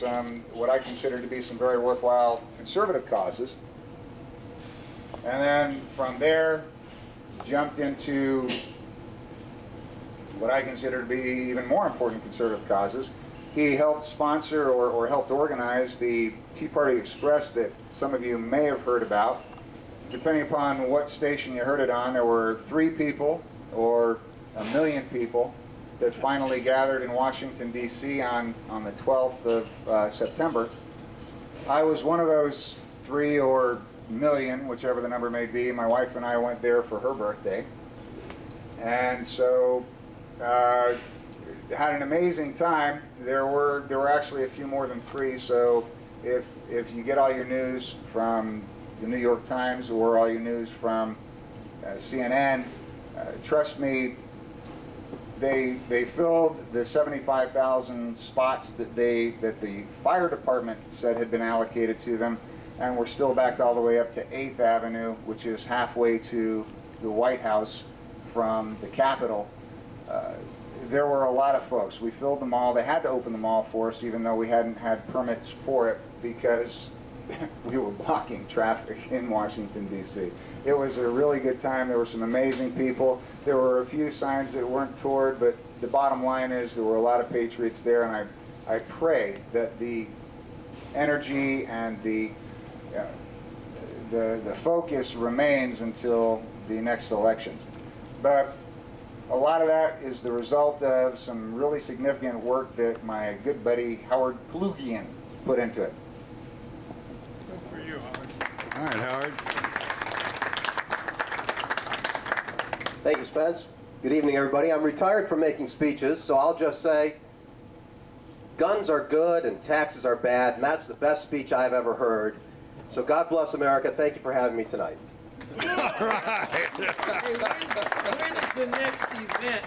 some, what I consider to be some very worthwhile conservative causes. And then from there, jumped into what I consider to be even more important conservative causes. He helped sponsor or helped organize the Tea Party Express that some of you may have heard about. Depending upon what station you heard it on, there were 3 people or 1 million people that finally gathered in Washington, D.C. on the 12th of September. I was one of those 3 or 1 million, whichever the number may be. My wife and I went there for her birthday. And so had an amazing time. There were actually a few more than 3, so if you get all your news from the New York Times or all your news from CNN, trust me, they filled the 75,000 spots that the fire department said had been allocated to them, and we're still backed all the way up to 8th Avenue, which is halfway to the White House from the Capitol. There were a lot of folks. We filled the mall. They had to open the mall for us, even though we hadn't had permits for it, because we were blocking traffic in Washington, D.C. It was a really good time. There were some amazing people. There were a few signs that weren't toured, but the bottom line is there were a lot of patriots there, and I pray that the energy and the focus remains until the next elections. But a lot of that is the result of some really significant work that my good buddy Howard Kalugian put into it. Good for you, Howard. All right, Howard. Thank you, Spence. Good evening, everybody. I'm retired from making speeches, so I'll just say guns are good and taxes are bad, and that's the best speech I've ever heard. So God bless America. Thank you for having me tonight. All right. Hey, when is the next event